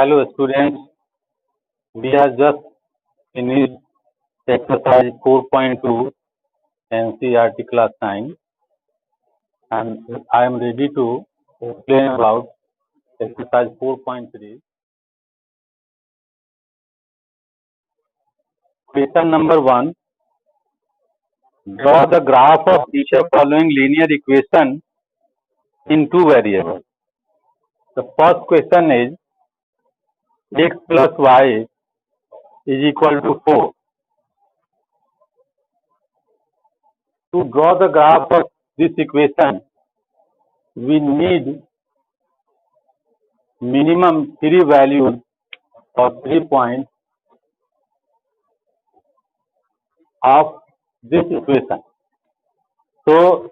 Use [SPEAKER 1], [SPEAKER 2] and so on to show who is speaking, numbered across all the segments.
[SPEAKER 1] Hello students, we have just finished exercise 4.2 NCERT class 9 and I am ready to explain about exercise 4.3. Question number 1. Draw the graph of each of following linear equation in two variables. The first question is x plus y is equal to 4. To draw the graph of this equation, we need minimum 3 values or 3 points of this equation. So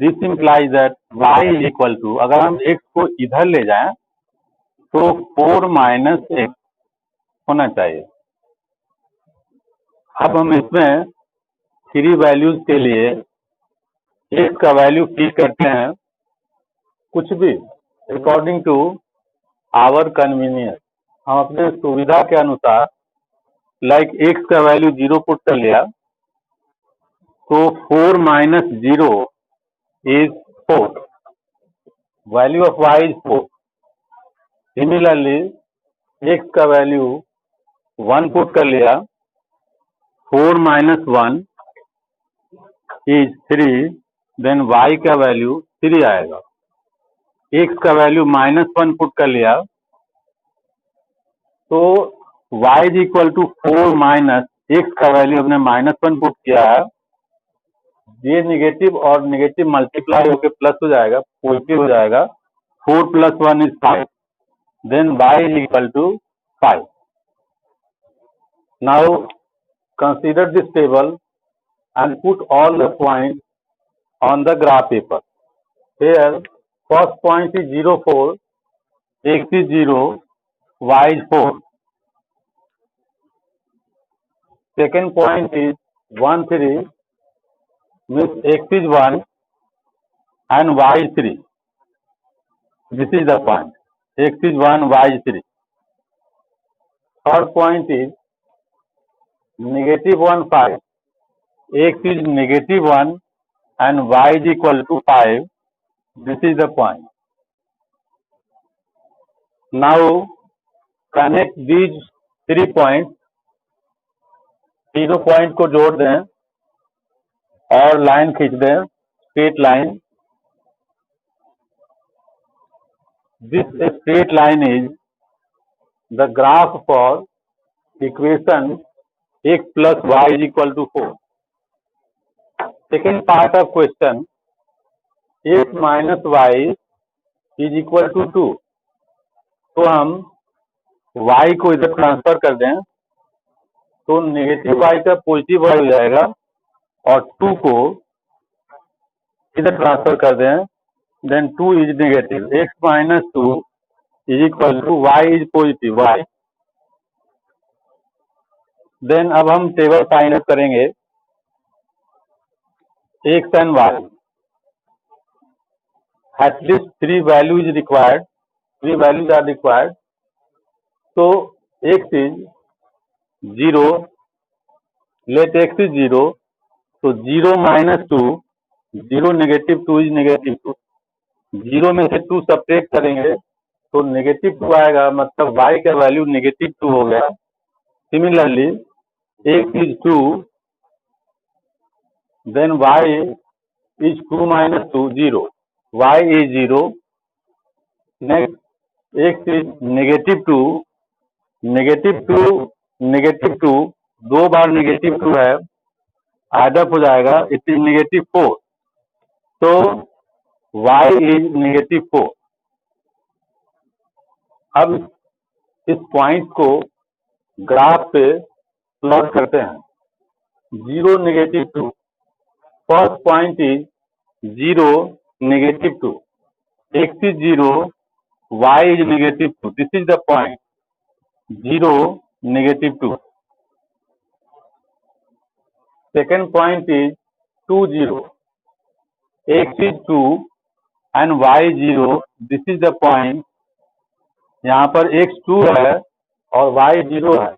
[SPEAKER 1] this implies that y is equal to, अगर हम x को इधर ले जाएं तो 4 minus x होना चाहिए. अब हम इसमें 3 वैल्यूज के लिए x का वैल्यू फिल करते हैं, कुछ भी अकॉर्डिंग टू आवर कन्वीनियंस. हम अपने सुविधा के अनुसार लाइक x का वैल्यू 0 पुट कर लिया तो 4 minus 0 is 4. Value of y is 4. Similarly, x का वैल्यू 1 पुट कर लिया, 4 माइनस 1 is 3, then y का वैल्यू 3 आएगा. x का वैल्यू माइनस 1 पुट कर लिया तो y is equal to 4 minus x का वैल्यू हमने माइनस 1 पुट किया है, ये निगेटिव और निगेटिव मल्टीप्लाई होकर प्लस हो जाएगा, पॉजिटिव हो जाएगा. 4 plus 1 is 5. Then y is equal to 5. Now consider this table and put all the points on the graph paper. Here first point is 0, 4, x is 0, y is 4. Second point is 1, 3, means x is 1 and y is 3. This is the point. X is 1, y is 3. Third point is negative 1, 5. X is negative 1 and y is equal to 5. This is the point. Now connect these 3 points. तीनों point को जोड़ दें और line खींच दें, straight line. This straight line is the graph for equation x plus y is equal to 4. Second part of question, x minus y is equal to 2. तो हम y को इधर ट्रांसफर कर दें तो नेगेटिव y का पॉजिटिव y हो जाएगा और 2 को इधर ट्रांसफर कर दें, then 2 is negative. X minus 2 is equal to y is positive y. Then अब हम टेबल फाइंड आउट करेंगे x and y. At least 3 values is required. 3 values are required. So x is 0. Let x is 0. So 0 minus 2, 0 negative 2 is negative 2. 0 में से 2 subtract करेंगे तो negative 2 आएगा, मतलब y का वैल्यू नेगेटिव 2 हो गया. Similarly x is 2, then y is 2 minus 2, 0. y is 0. Next x is negative 2, negative 2, negative 2, 2 bar negative 2 है, एडअप हो जाएगा, इट इज नेगेटिव 4. तो y is negative 4. अब इस पॉइंट को ग्राफ पे प्लॉट करते हैं. 0 negative 2. First point is 0 negative 2. x is 0, y is negative 2. This is the point. 0 negative 2. Second point is 2, 0. x is 2 and y 0, this is the point. यहाँ पर x 2 है और y 0 है।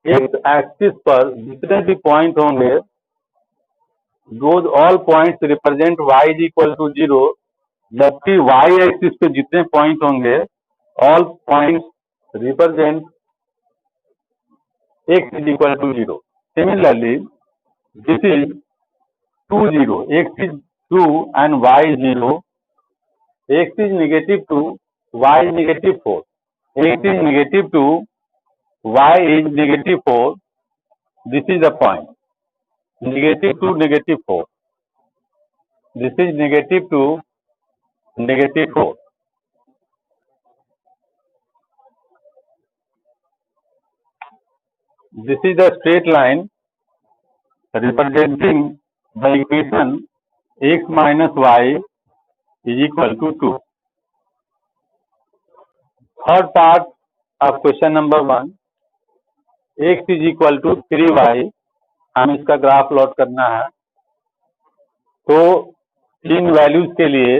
[SPEAKER 1] x axis पर जितने भी पॉइंट होंगे, those all points represent y is equal to 0, जबकि y एक्सिस पे जितने पॉइंट होंगे, all points represent x is equal to 0. Similarly, this is 2 0, x is 2 and y is 0, x is negative 2, y is negative 4, x is negative 2, y is negative 4, this is the point, negative 2, negative 4, this is negative 2, negative 4. This is the straight line representing the equation x minus y is equal to 2. Third part of question number 1, x is equal to 3y, हम इसका graph plot करना है। तो इन values के लिए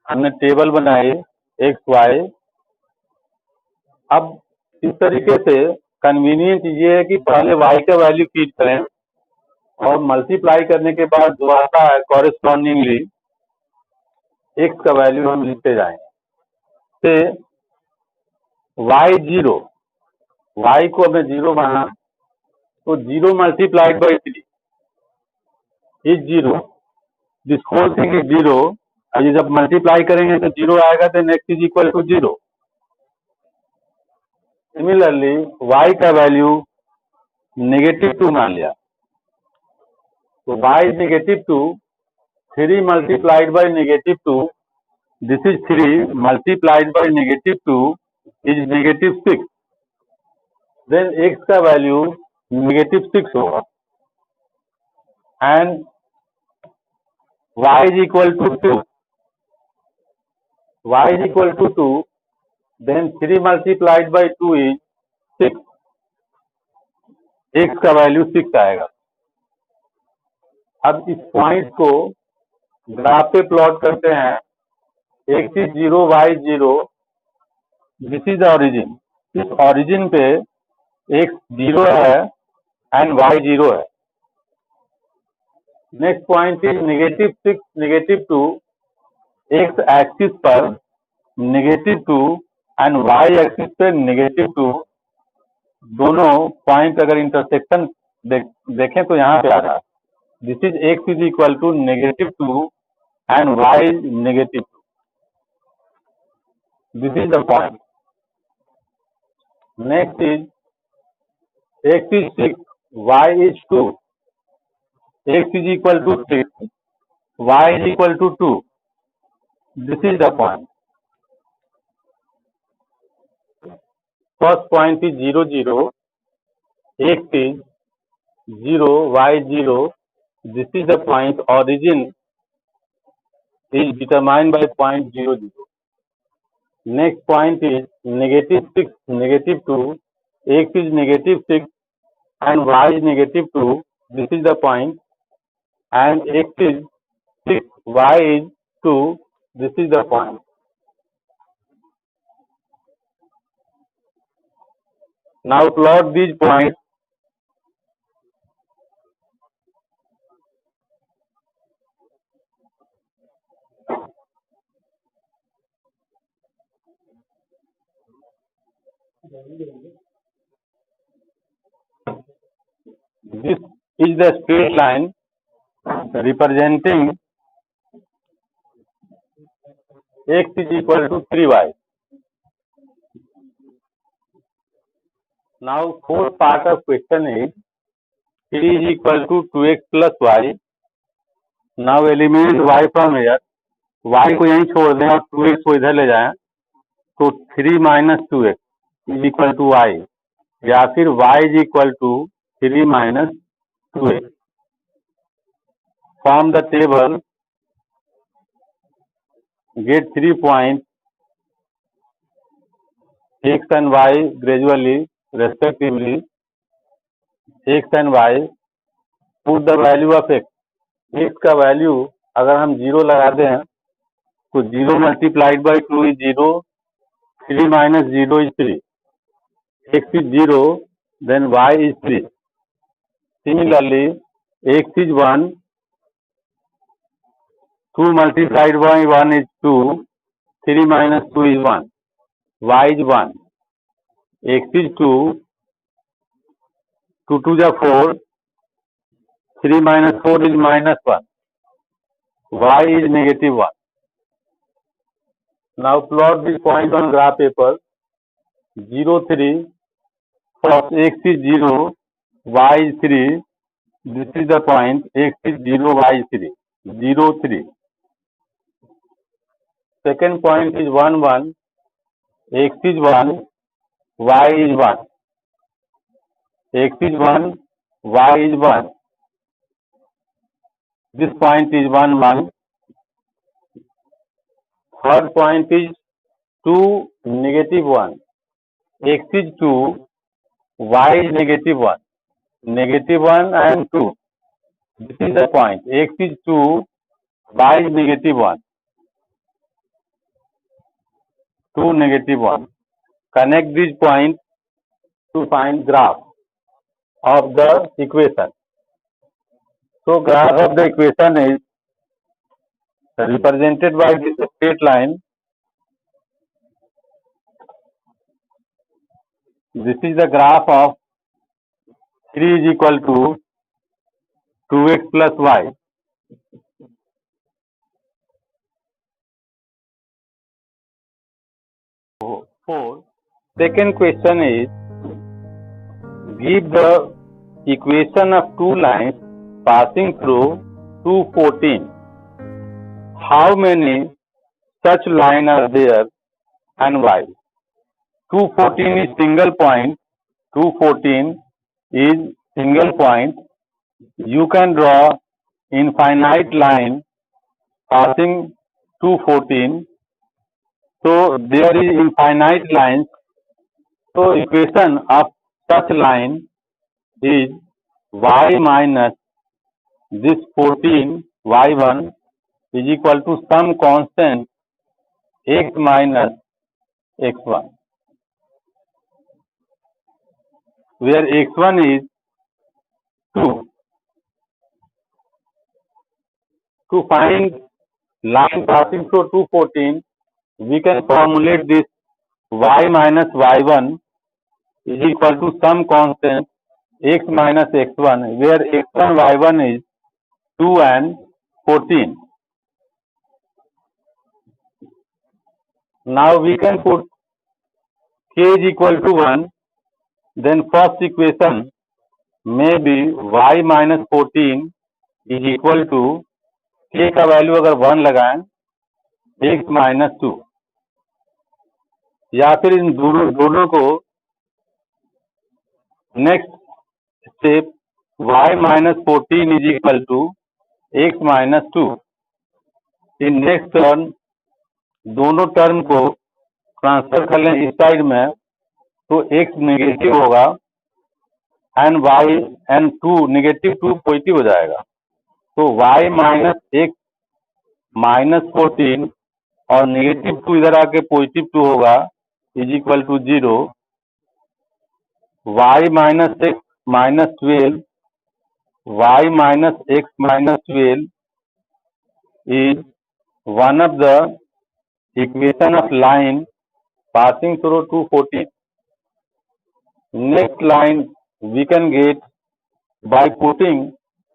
[SPEAKER 1] हमने table बनाए x y। अब इस तरीके से कन्वीनियंट ये है कि पहले y का वैल्यू फीड करें और मल्टीप्लाई करने के बाद जो आता है कॉरेस्पॉन्डिंगली x का वैल्यू हम लिखते जाएंगे। से y 0, y को हमें 0 माना, तो 0 multiplied by 3 is 0, this whole thing is 0। और ये जब मल्टीप्लाई करेंगे तो 0 आएगा, तो next is equal to 0। Similarly y का वैल्यू नेगेटिव 2 मान लिया, तो y is negative 2, 3 multiplied by negative 2, this is 3 multiplied by negative 2 is negative 6, then x का वैल्यू नेगेटिव 6 होगा and y is equal to 2, y is equal to 2, then 3 multiplied by 2 is 6, x का value 6 आएगा। अब इस point को graph पे plot करते हैं, x is 0, y is 0, this is origin. इस ऑरिजिन पे x 0 है एंड y 0 है। Next point is negative 6, negative 2, x axis पर नेगेटिव 2 एंड y एक्सिस पे नेगेटिव 2, दोनों पॉइंट अगर इंटरसेक्शन देखें तो यहाँ पे आ रहा है, this is x is equal to negative 2 and y is negative 2, this is the point. Next is x is 6, y is 2, x is equal to 6, y is equal to 2. This is the point. First point is 0, 0. X is 0, y is 0. This is the point. Origin is determined by point 0, 0. Next point is negative 6, negative 2. X is negative 6 and y is negative 2. This is the point. And x is 6, y is 2, this is the point. Now plot these points. This is the straight line representing x is equal to 3y. Now fourth part of question is 3 is equal to 2x plus y. Now eliminate y from here. y को यहीं छोड़ दें और 2x को इधर ले जाएं, तो 3 minus 2x is equal to y, या फिर y is equal to 3 minus 2x. From the table, get 3 points x and y gradually, respectively, x and y. Put the value of x. x का value अगर हम 0 लगाते हैं तो 0 multiplied by 2 is 0, 3 minus 0 is 3, x is 0, then y is 3. Similarly, x is 1, 2 multiplied by 1 is 2, 3 minus 2 is 1, y is 1, x is 2, 2 2 is 4, 3 minus 4 is minus 1, y is negative 1. Now plot this point on graph paper. 0 3, first x is 0, y is 3, this is the point, x is 0, y is 3, 0 3. Second point is 1 1, x is 1, y is 1, x is 1, y is 1, this point is 1 1. Third point is 2 negative 1, x is 2, y is negative 1, negative 1 and 2. This is the point, x is 2, y is negative 1, 2 negative 1. Connect this point to find graph of the equation. So graph of the equation is represented by this straight line. This is the graph of 3 is equal to 2x plus y. Second question is, give the equation of two lines passing through 214. How many such lines are there and why? 214 is single point. 214 is single point. You can draw infinite line passing 214. So there is infinite lines. So equation of such line is y minus this 14 y1 is equal to some constant x minus x1, where x1 is 2. To find line passing through 214, we can formulate this y minus y1 is equal to some constant x minus x1, where x1 y1 is 2 and 14. Now we can put k is equal to 1, then first equation may be y minus 14 is equal to k का value अगर 1 लगाएं x minus 2, या फिर इन दोनों को next step y minus 14 is equal to x minus 2. In next term दोनों term को ट्रांसफर कर लें इस साइड में, तो x नेगेटिव होगा and y and 2 negative 2 positive हो जाएगा. तो y माइनस x माइनस 14 और नेगेटिव 2 इधर आके पॉजिटिव 2 होगा is equal to 0. y minus x minus 12, y minus x minus 12 is one of the equation of line passing through 214. Next line we can get by putting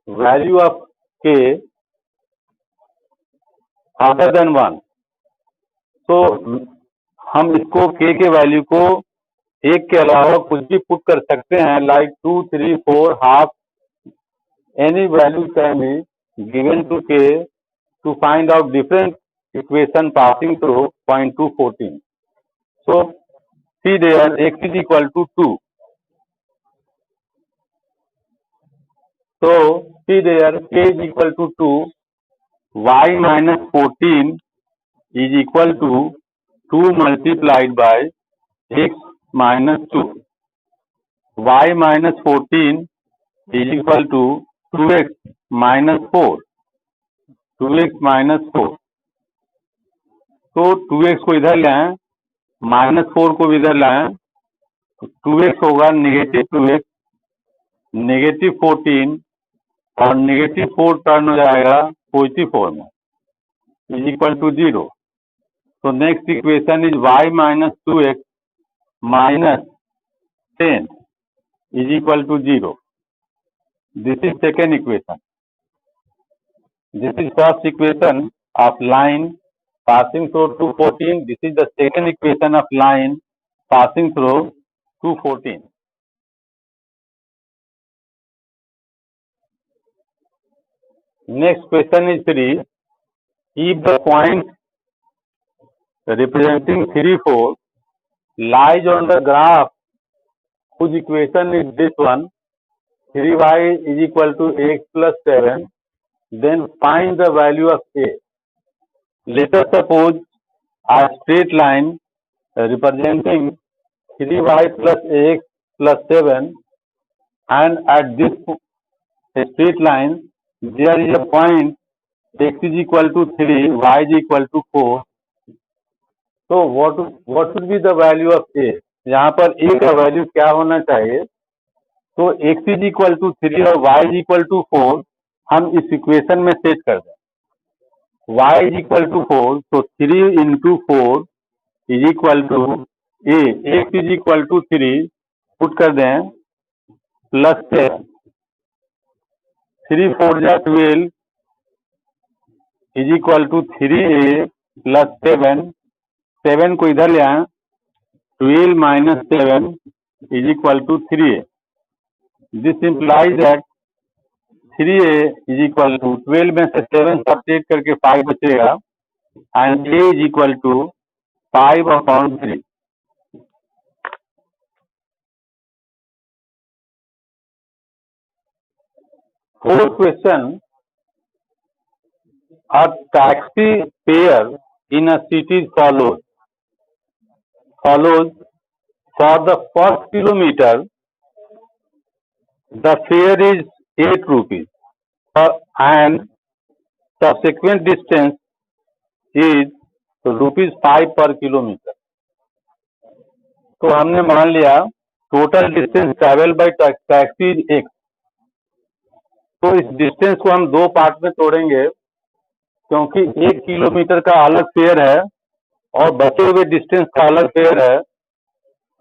[SPEAKER 1] value of k other than 1. तो हम इसको k के value को एक के अलावा कुछ भी पुट कर सकते हैं, like 2 3 4 half. Any value can be given to k to find out different equation passing through point 214. So see there x is equal to 2. So see there k is equal to 2. Y minus 14 is equal to 2 multiplied by x minus 2. Y minus 14 is equal to 2x minus 4. 2x -4, तो 2x को इधर ले आए, -4 को भी इधर लाएं, तो 2x होगा -2x, -14 और -4 टर्न हो जाएगा +4 में, =0. So next equation is y minus 2x minus 10 is equal to 0. This is second equation. This is first equation of line passing through 214. This is the second equation of line passing through 214. Next question is 3. If the point representing 3, 4 lies on the graph whose equation is this one, 3y is equal to x plus 7, then find the value of a. Let us suppose a straight line representing 3y plus x plus 7, and at this straight line there is a point x is equal to 3, y is equal to 4. तो what should be the value of a? यहाँ पर a का value क्या होना चाहिए? तो x is equal to 3 और y is equal to 4 हम इस इक्वेशन में सेट कर दें. y इज इक्वल टू 4, तो 3 into 4 is equal to a. x is equal to 3 put कर दें प्लस 7, 3 4 जा 12 is equal to 3a plus 7, 7 को इधर ले आए, 12 minus 7 is equal to 3a. This implies that 3a is equal to 12 में से 7 सब्ट्रैक्ट करके 5 बचेगा, and a is equal to 5/3. Fourth question: a taxi fare in a city follows. For the first kilometer, the fare is 8 rupees, and subsequent distance is rupees 5 per kilometer. तो हमने मान लिया total distance travel by taxi is x. तो इस distance को हम दो part में तोड़ेंगे, क्योंकि 1 किलोमीटर का अलग फेयर है और बचे हुए डिस्टेंस का अलग फेयर है.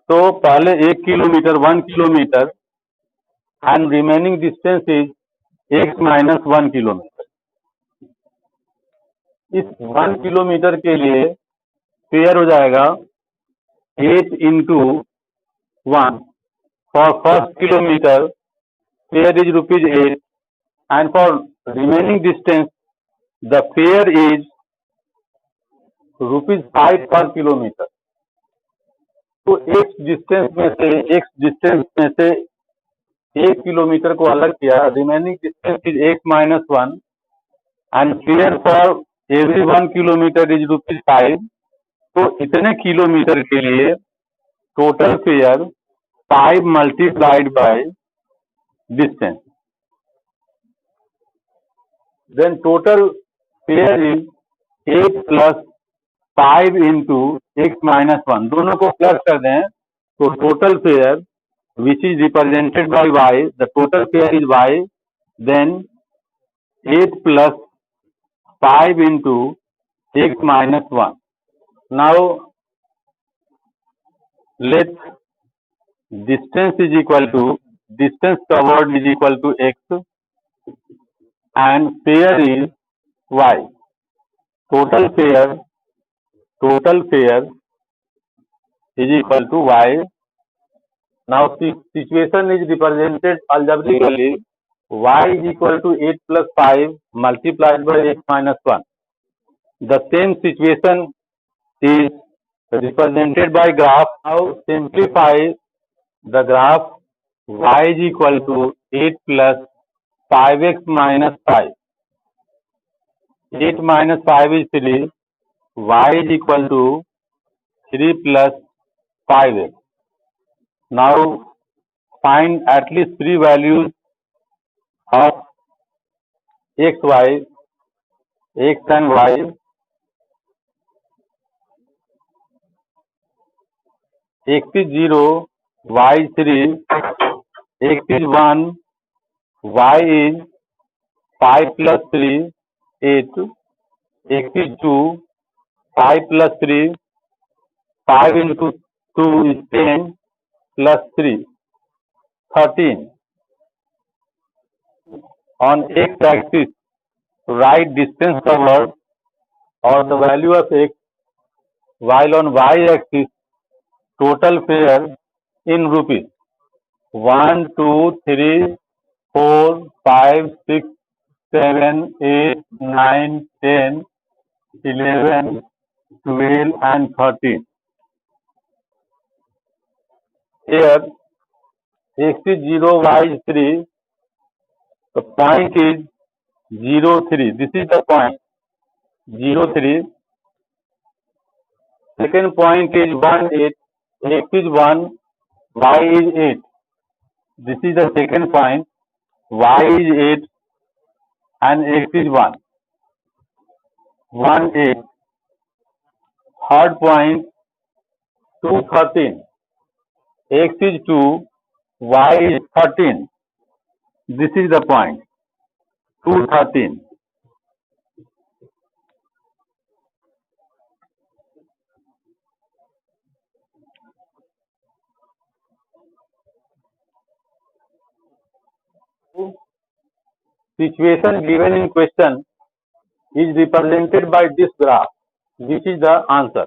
[SPEAKER 1] तो पहले 1 kilometre 1 kilometre and remaining distance is x minus 1 kilometre. इस 1 किलोमीटर के लिए फेयर हो जाएगा 8 into 1. For first kilometre fair is ₹8, and for remaining distance the fair is ₹5 पर किलोमीटर. तो x डिस्टेंस में से 1 किलोमीटर को अलग किया, remaining distance is x minus 1, and fare for every 1 kilometre is ₹5. तो इतने किलोमीटर के लिए total fare 5 multiplied by distance. Then total fare is 8 plus 5 into x minus 1. दोनों को प्लस कर दें तो total fare which is represented by y, the total fare is y, then 8 plus 5 into x minus 1. Now let distance is equal to distance covered is equal to x and fare is y. Total fare is equal to y. Now situation is represented algebraically. Y is equal to 8 plus 5 multiplied by x minus 1. The same situation is represented by graph. Now simplify the graph. Y is equal to 8 plus 5x minus 5. 8 minus 5 is 3. Y is equal to 3 plus 5x. Now find at least 3 values of x, y x and y, x is 0, y is 3, x is 1, y is 5 plus 3, 8, x is 2, 5 plus 3, 5 into 2 is 10, plus 3, 13. On x-axis, write distance covered or the value of x, while on y-axis, total fare in rupees. 1, 2, 3, 4, 5, 6, 7, 8, 9, 10, 11, 12 and 13. Here x is 0, y is 3. The point is 0, 3. This is the point 0, 3. Second point is 1, 8. X is 1, y is 8. This is the second point. Y is 8 and x is 1. 1, 8. Third point 2, 13. X is 2, y is 13. This is the point 2, 13. Situation given in question is represented by this graph. This is the answer.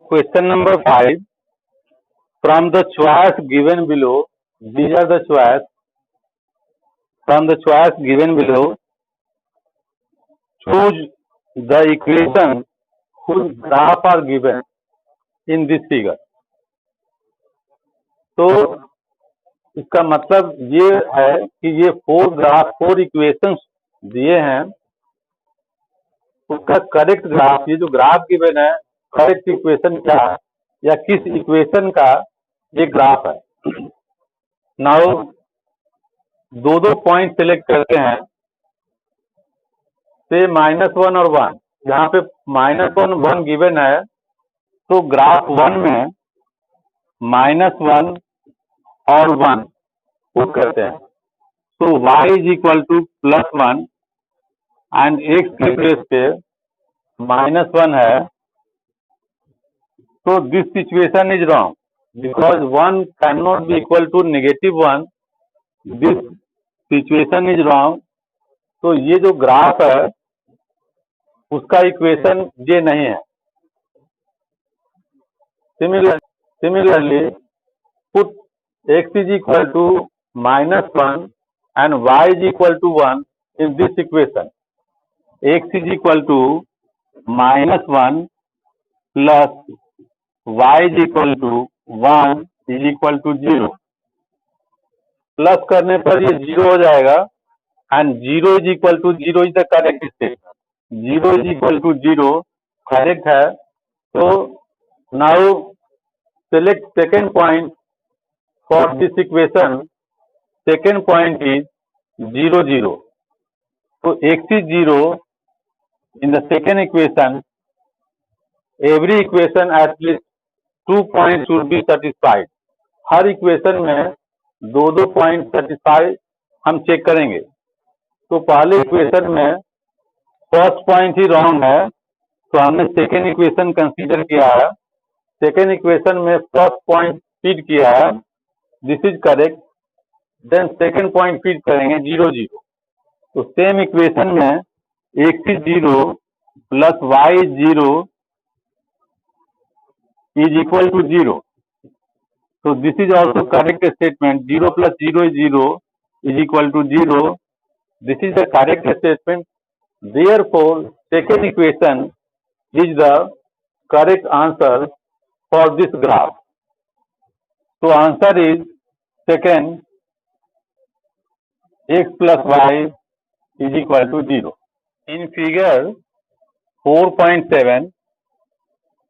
[SPEAKER 1] Question number 5. From the choice given below, these are the choice. From the choice given below, choose the equation whose graph are given in this figure. तो इसका मतलब ये है कि ये 4 equations दिए हैं, उसका करेक्ट ग्राफ, ये जो ग्राफ गिवन है, करेक्ट इक्वेशन क्या है या किस इक्वेशन का ये ग्राफ है. नाउ दो पॉइंट सेलेक्ट करते हैं, से -1 और 1. यहाँ पे -1 1 गिवन है, तो ग्राफ 1 में -1 और 1 पुट करते हैं. तो y is equal to +1 and x के प्लेस पे -1 है. तो this situation is wrong because 1 can not be equal to -1. This situation is wrong. तो ये जो ग्राफ है उसका इक्वेशन ये नहीं है. Similarly put x is equal to -1 and y is equal to 1 in this equation. X is equal to -1 plus y is equal to 1 is equal to 0. Plus करने पर ये 0 हो जाएगा and 0 is equal to 0 is the correct statement. 0 is equal to 0 correct है. तो now select second point for this equation. Second point is 0, 0. So x is 0 in the second equation. Every equation at least 2 points should be satisfied. Her equation में दो point satisfy हम check करेंगे. तो पहले equation में first point ही wrong है, तो हमने सेकेंड इक्वेशन कंसीडर किया है. सेकेंड इक्वेशन में फर्स्ट पॉइंट फीड किया है, this is correct. Then second point feed करेंगे 0, 0. तो सेम इक्वेशन में x is 0 plus y is 0 is equal to 0. So this is also correct statement. 0 plus 0 is 0 is equal to 0. This is the correct statement. Therefore, second equation is the correct answer for this graph. So answer is second, x plus y is equal to 0. In figure 4.7,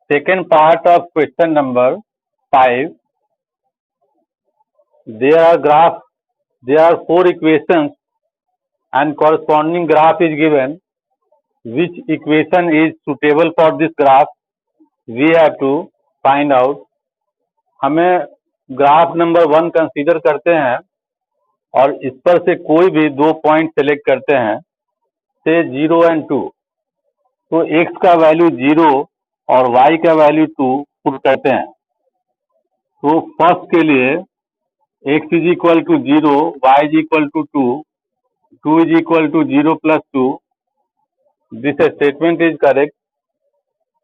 [SPEAKER 1] second part of question number 5, there are 4 equations and corresponding graph is given, which equation is suitable for this graph, we have to find out. हमें graph number 1 consider करते हैं और इस पर से कोई भी 2 point select करते हैं, से 0 and 2. तो x का वैल्यू 0 और y का वैल्यू 2 पुट करते हैं. तो फर्स्ट के लिए x is equal to 0, y is equal to 2, 2 is equal to 0 plus 2. This statement is correct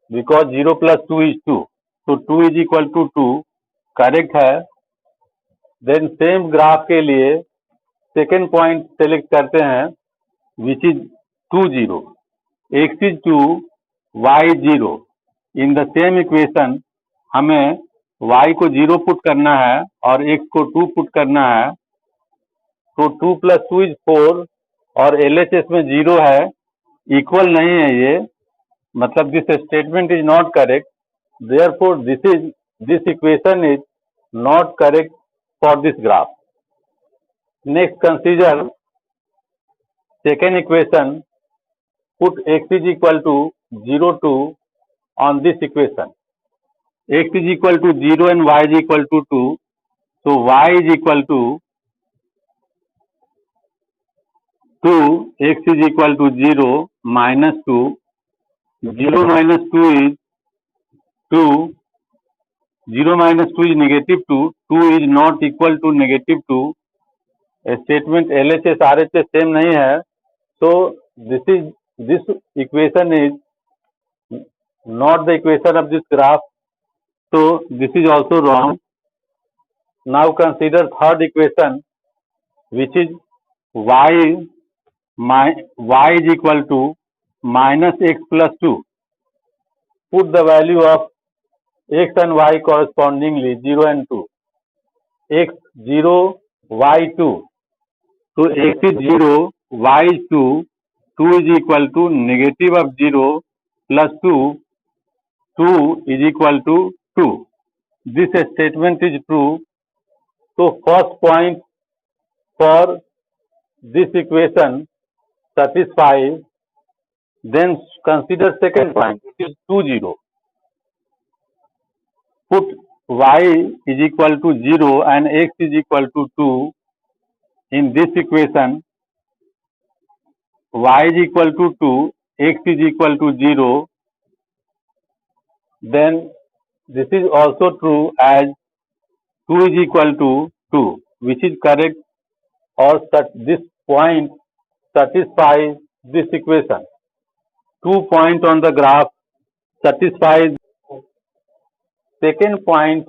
[SPEAKER 1] because 0 plus 2 is 2. So 2 is equal to 2 correct है. देन सेम ग्राफ के लिए second point select करते हैं, which is 2 0. x is 2, y is 0. In the same equation हमें y को 0 put करना है और x को 2 पुट करना है. तो 2 plus 2 is 4 और LHS में 0 है, इक्वल नहीं है ये, मतलब this statement is not correct. Therefore this equation is not correct for this graph. Next consider second equation. Put x is equal to 0 2 on this equation. x is equal to 0 and y is equal to 2. So y is equal to 2, x is equal to 0 minus 2. 0 minus 2 is 2. 0 minus 2 is negative 2. 2 is not equal to negative 2. Statement LHS RHS same नहीं है. So this equation is not the equation of this graph. So this is also wrong. Now consider third equation, which is y is equal to minus x plus 2. Put the value of x and y correspondingly 0 and 2. x 0, y 2. So x is 0, y is 2. 2 is equal to negative of 0 plus 2. 2 is equal to 2. This statement is true. So first point for this equation satisfies. Then consider second point, which is 2 0. Put y is equal to 0 and x is equal to 2 in this equation. Y is equal to 2, x is equal to 0. Then this is also true as 2 is equal to 2, which is correct, or this point satisfies this equation. 2 points on the graph satisfies. Second point,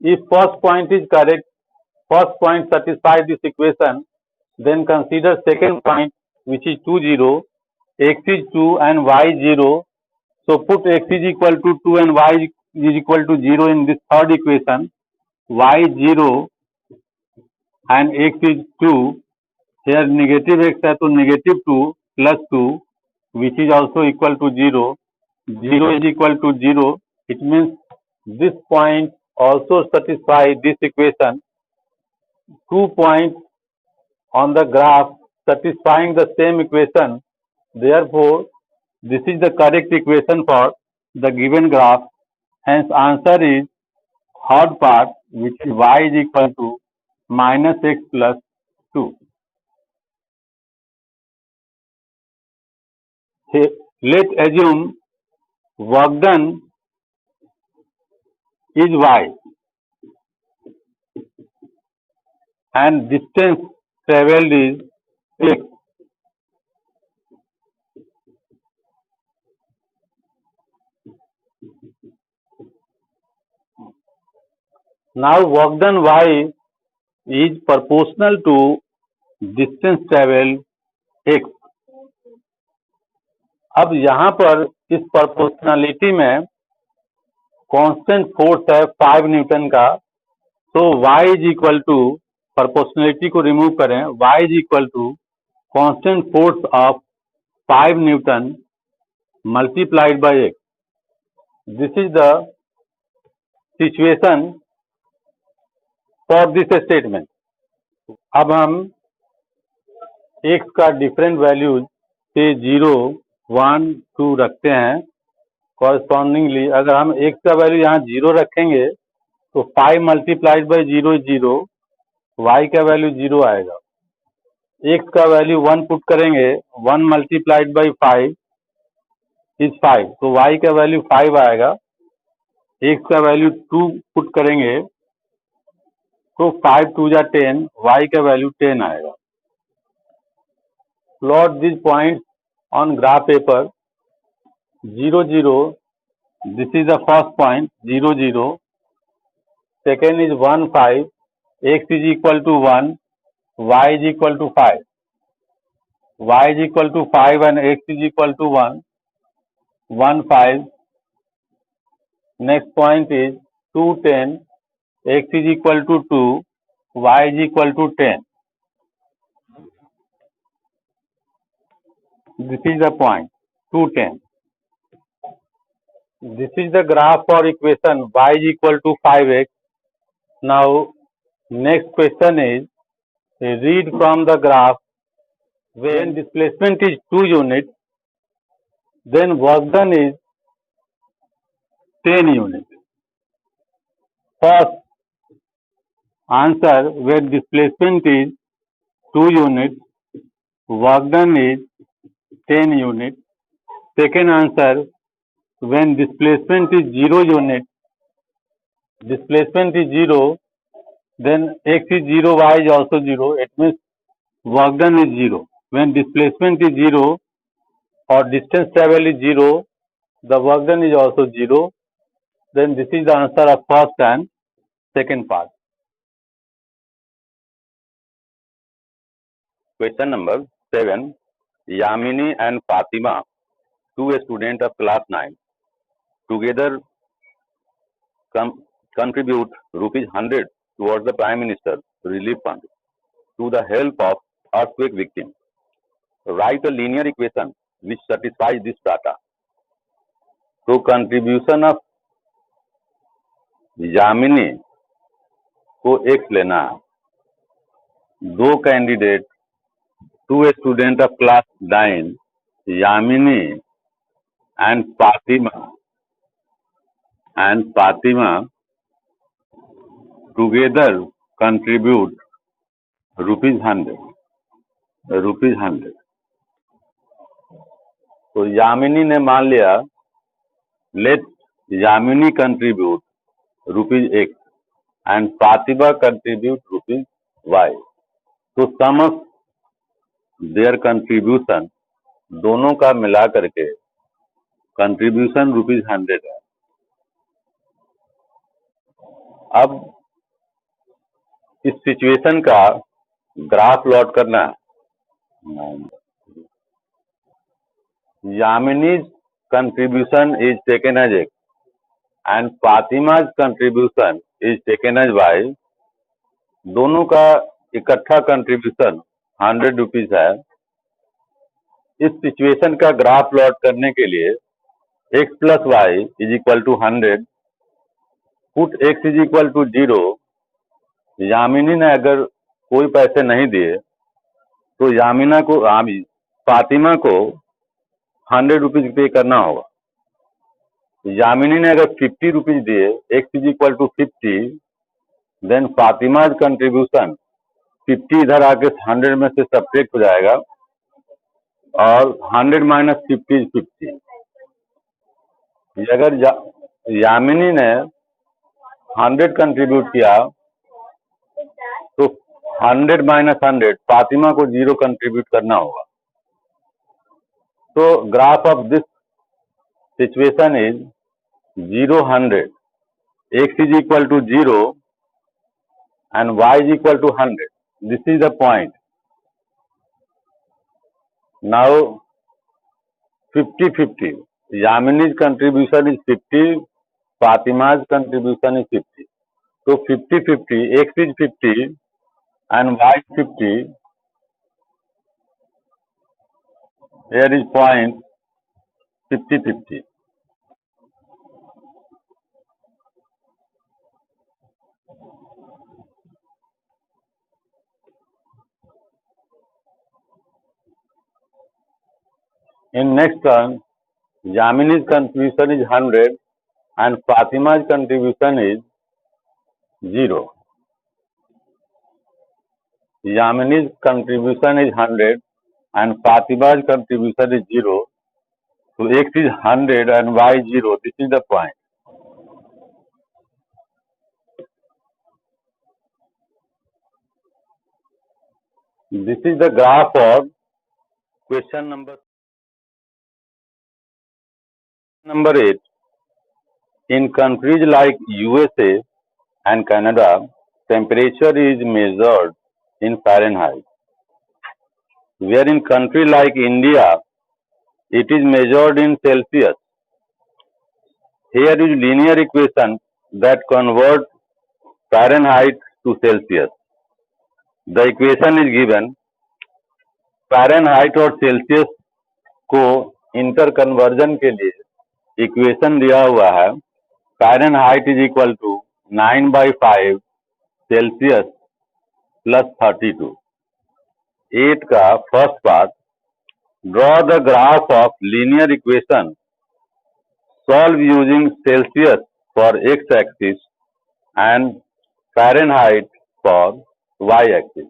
[SPEAKER 1] if first point is correct, first point satisfies this equation, then consider second point, which is 2 0. X is 2 and y is 0. So put x is equal to 2 and y is equal to 0 in this third equation. Y is 0 and x is 2. Here negative x है तो negative 2 plus 2, which is also equal to 0. 0 is equal to 0. It means this point also satisfies this equation. 2 points on the graph satisfying the same equation. Therefore, this is the correct equation for the given graph. Hence, answer is third part, which is y is equal to minus x plus 2. Let's assume work done is y and distance traveled is x. Now work done y is proportional to distance traveled x. अब यहाँ पर इस proportionality में constant force है 5 Newton का. तो y is equal to, proportionality को remove करें, y is equal to constant force of 5 newton multiplied by x. This is the situation for this statement. अब हम x का डिफरेंट वैल्यूज से 0, 1, 2 रखते हैं। कॉरस्पॉन्डिंगली अगर हम x का वैल्यू यहाँ 0 रखेंगे तो 5 मल्टीप्लाइड बाई 0 इज 0, y का वैल्यू 0 आएगा। x का वैल्यू 1 पुट करेंगे, 1 मल्टीप्लाइड बाई 5 इज 5, तो y का वैल्यू 5 आएगा। x का वैल्यू 2 पुट करेंगे तो 5 2 जा 10, y का वैल्यू 10 आएगा। Plot this point on graph paper 0 0, this is the first point 0 0, second is 1 5, x is equal to 1, y is equal to 5, y is equal to 5 and x is equal to 1, 1 5. Next point is 2 10, x is equal to 2, y is equal to 10. This is the point 2 10. This is the graph for equation y is equal to 5x. Now next question is read from the graph when displacement is 2 units, then work done is 10 units. First answer when displacement is 2 units, work done is 10 units. Second answer when displacement is 0 unit, displacement is 0, then x is 0, y is also 0. It means work done is 0. When displacement is 0 or distance travel is 0, the work done is also 0. Then this is the answer of first and second part. Question number 7. Yamini and Fatima, two students of class 9, together contribute rupees 100 towards the Prime Minister Relief Fund to the help of earthquake victims. Write a linear equation which satisfies this data. तो contribution of Yamini को x लेना है। दो candidate, two student of class 9, Yamini and Fatima together contribute rupees 100। तो यामिनी ने मान लिया let Yamini contribute rupees x and Fatima contribute rupees y। तो सम ऑफ देयर कंट्रीब्यूशन, दोनों का मिला करके कंट्रीब्यूशन रुपीज 100 है। अब इस सिचुएशन का ग्राफ प्लॉट करना है। Yamini's contribution is taken as x and Fatima's contribution is taken as y। दोनों का इकट्ठा कंट्रीब्यूशन 100 रुपीज है। इस सिचुएशन का ग्राफ प्लॉट करने के लिए x plus y is equal to 100, put x is equal to 0। Yamini ने अगर कोई पैसे नहीं दिए तो फातिमा को 100 रुपीज पे करना होगा। यामिनी ने अगर 50 रुपीज दिए, x is equal to 50, then Fatima contribution 50 इधर आके 100 में से सब्ट्रैक्ट हो जाएगा और 100 माइनस 50 इज 50। अगर यामिनी ने 100 कंट्रीब्यूट किया तो 100 माइनस 100 फातिमा को 0 कंट्रीब्यूट करना होगा। तो graph of this situation is 0 100, x is equal to 0 and y is equal to 100. This is the point. Now 50-50. Yamini's contribution is 50, Fatima's contribution is 50. So 50-50, x is 50 and y is 50. Here is point 50-50. In next turn, Yamini's contribution is 100 and Fatima's contribution is 0. Yamini's contribution is 100 and Fatima's contribution is 0. So X is 100 and Y 0. This is the point. This is the graph of question number 8. In countries like USA and Canada, temperature is measured in Fahrenheit. Where in country like India, it is measured in Celsius. Here is linear equation that converts Fahrenheit to Celsius. The equation is given. Fahrenheit और Celsius को inter conversion के लिए equation दिया हुआ है. Fahrenheit is equal to 9/5 Celsius plus 32. 8 का first part. Draw the graph of linear equation. Solve using Celsius for x-axis and Fahrenheit for y-axis.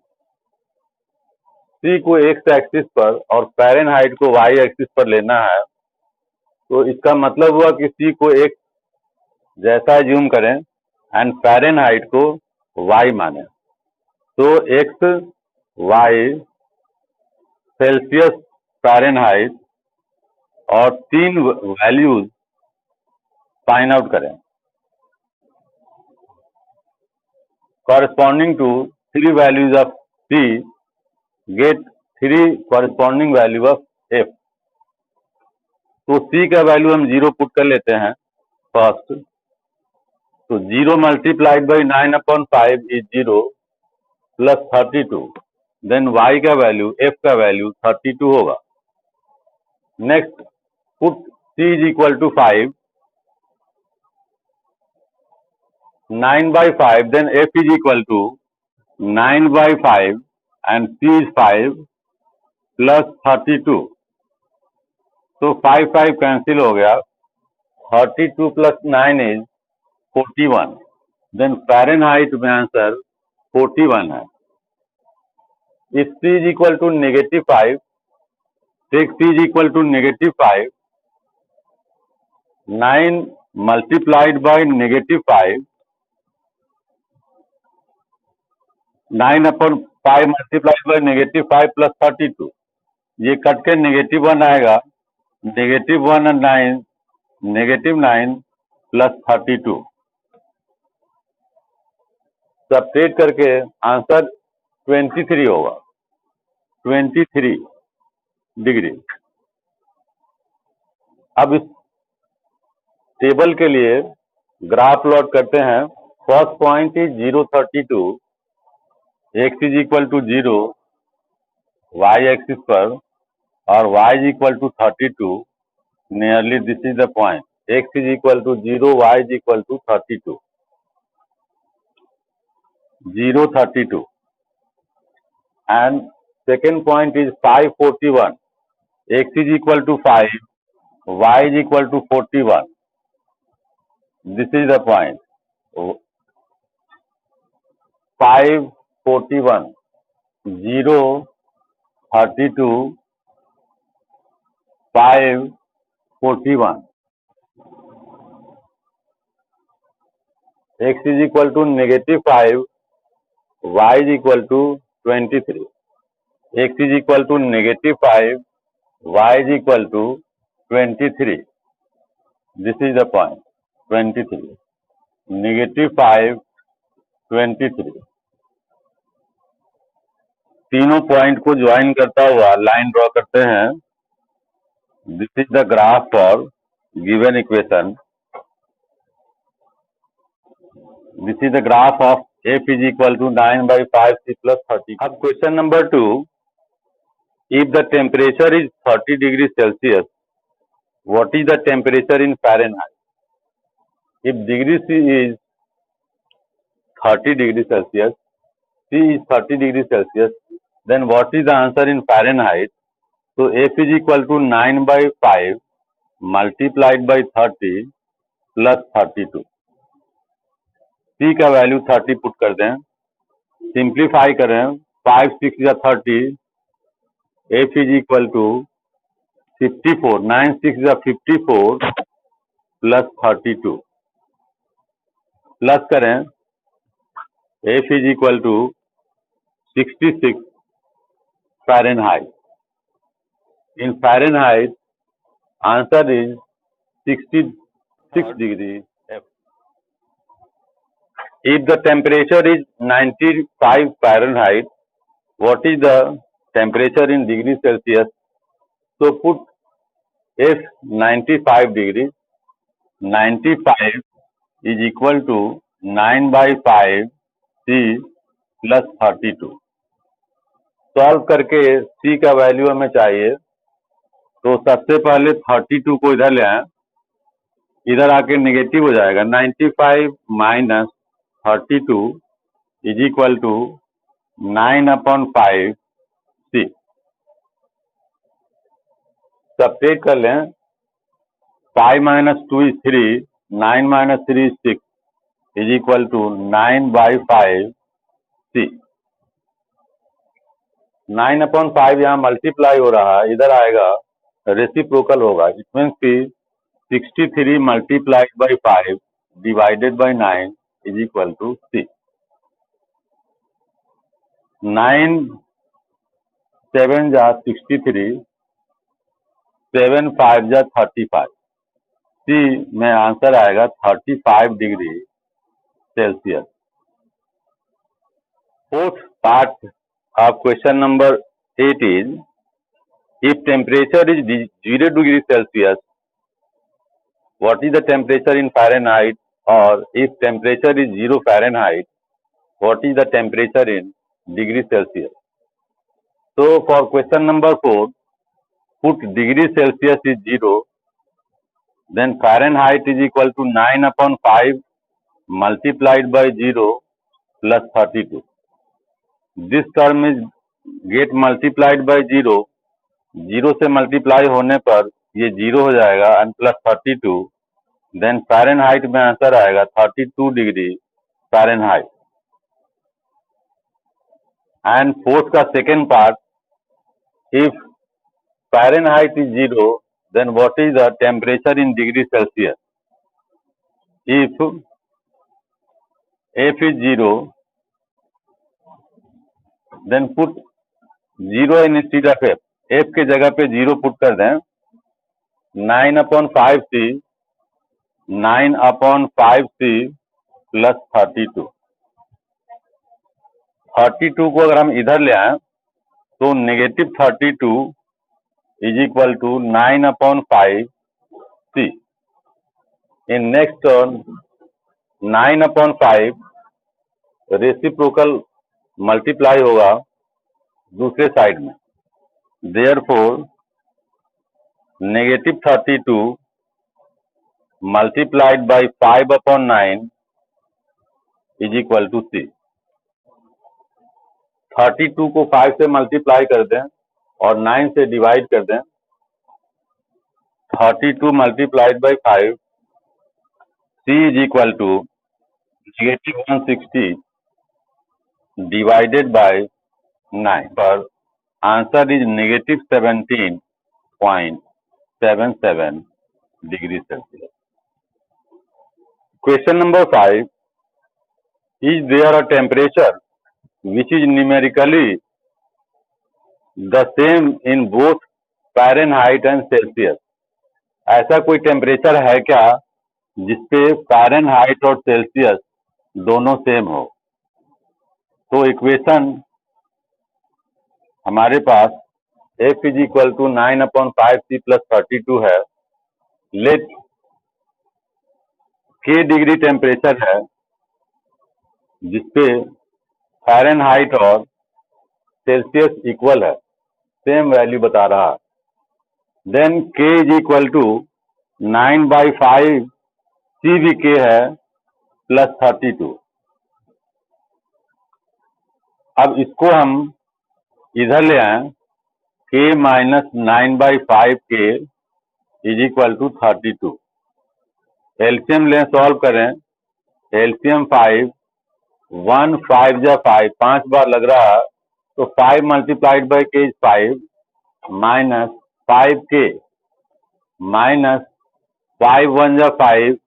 [SPEAKER 1] C को x axis पर और फ़ारेनहाइट को y एक्सिस पर लेना है. तो इसका मतलब हुआ कि C को x जैसा ज्यूम करें एंड फ़ारेनहाइट को y माने. तो x, y, सेल्सियस, फ़ारेनहाइट और 3 वैल्यूज फाइंड आउट करें. Corresponding to 3 values of C, get 3 corresponding value of F. तो C का वैल्यू हम 0 पुट कर लेते हैं फर्स्ट. तो 0 multiplied by 9/5 is 0 plus 32. Then Y का वैल्यू, F का वैल्यू 32 होगा. Next put C is equal to 5. 9/5, then F is equal to 9/5 and C is 5 plus 32. तो 5 कैंसिल हो गया. 32 plus 9 is 41. Then फ़ारेनहाइट में आंसर 41 है. If C is equal to -5, take C is equal to -5. 9 multiplied by -5. 9/5 multiply by -5 plus 32. ये cut के -1 आएगा. -1 और 9, -9 plus 32. Subtract करके आंसर 23 होगा. 23 डिग्री. अब इस टेबल के लिए ग्राफ प्लॉट करते हैं. First point is 032. x is equal to 0 y axis पर और y is equal to 32. Nearly this is the point. x is equal to 0, y is equal to 32. 032 and second point is 541. x is equal to 5, y is equal to 41. This is the point. 541, 0, 32, 5, 41. X is equal to -5, y is equal to 23. X is equal to -5, y is equal to 23. This is the point. 23. -5, 23. तीनों point को join करता हुआ line draw करते हैं. This is the graph for given equation. This is the graph of F is equal to 9/5 C plus 30. अब question number 2. If the temperature is 30 degrees Celsius, what is the temperature in Fahrenheit? If degree C is 30 degrees Celsius, C is 30 degrees Celsius, then what is the answer in Fahrenheit? तो F is equal to 9/5 multiplied by 30 plus 32। C का value 30 put कर दें, simplify करें, 5 6 या 30, F is equal to 54, 9 6 या 54 plus 32, plus करें, F is equal to 66 Fahrenheit. In Fahrenheit, answer is 66 degree F. If the temperature is 95 Fahrenheit, what is the temperature in degree Celsius? So put F 95 degree. 95 is equal to 9/5 C plus 32. Solve करके C का value हमें चाहिए, तो सबसे पहले 32 को इधर ले आए, इधर आके नेगेटिव हो जाएगा। 95 minus 32 is equal to 9/5 C। Subtract कर लें, 5 minus 2 is 3, 9 minus 3 is 6 is equal to 9/5 C। 9/5 यहाँ मल्टीप्लाई हो रहा है, इधर आएगा रेसिप्रोकल होगा। इट मीन्स कि 63 multiplied by 5 divided by 9 is equal to C। 9 7 जा 63, 7 5 जा 35, C में आंसर आएगा 35 degree Celsius. Fourth part of question number 8 is, if temperature is 0 degree Celsius, what is the temperature in Fahrenheit? Or if temperature is 0 Fahrenheit, what is the temperature in degree Celsius? So for question number 4, put degree Celsius is 0, then Fahrenheit is equal to 9/5 multiplied by 0 plus 32. This term is get multiplied by 0, 0 से multiply होने पर ये 0 हो जाएगा, and plus 32, then Fahrenheit में answer आएगा 32 degree Fahrenheit. And fourth का second part, if Fahrenheit is 0, then what is the temperature in degree Celsius? If F is 0, then put 0 instead of F, F के जगह पे 0 put कर दें, 9/5 C, 9/5 C plus 32। 32 को अगर हम इधर ले आए, तो negative 32 is equal to 9/5 C। In next term 9/5 reciprocal multiply होगा दूसरे साइड में, therefore negative 32 multiplied by 5/9 is equal to C। 32 को 5 से मल्टीप्लाई कर दें और 9 से डिवाइड कर दें, 32 multiplied by 5, C is equal to negative 160 divided by 9, पर answer is negative 17.77 degree Celsius. Question number 5, is there a temperature which is numerically the same in both Fahrenheit and Celsius? ऐसा कोई temperature है क्या जिसपे Fahrenheit और Celsius दोनों same हो? तो इक्वेशन हमारे पास F is equal to 9/5 C plus 32 है। लेट K डिग्री टेम्परेचर है जिसपे फ़ारेनहाइट और सेल्सियस इक्वल है, सेम वैल्यू बता रहा है। Then K is equal to 9/5 C भी K है प्लस 32। अब इसको हम इधर ले आए, k minus 9/5k is equal to 32। LCM लें, सॉल्व करें। एलसीएम 5, 1 5 जा 5, 5 बार लग रहा है, तो 5 multiplied by k is 5 minus 5k minus 5 1 जा 5,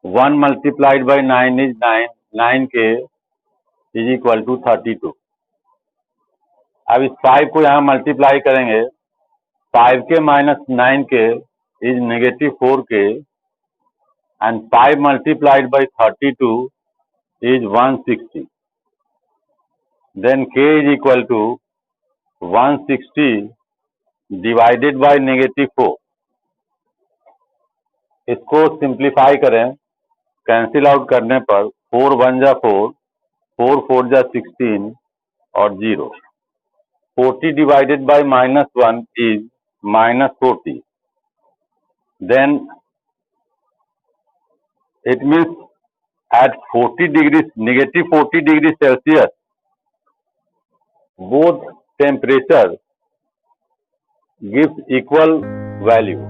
[SPEAKER 1] 1 multiplied by 9 is 9, 9k is equal to 32। अब इस 5 को यहाँ मल्टीप्लाई करेंगे, 5k minus 9k is negative 4k and 5 multiplied by 32 is 160. Then k is equal to 160 divided by negative 4. इसको simplify करें, cancel out करने पर 4 1 जा 4, 4 4 जा 16 और 0। 40 divided by -1 is -40. Then it means at 40 degrees, negative 40 degrees Celsius, both temperature gives equal value.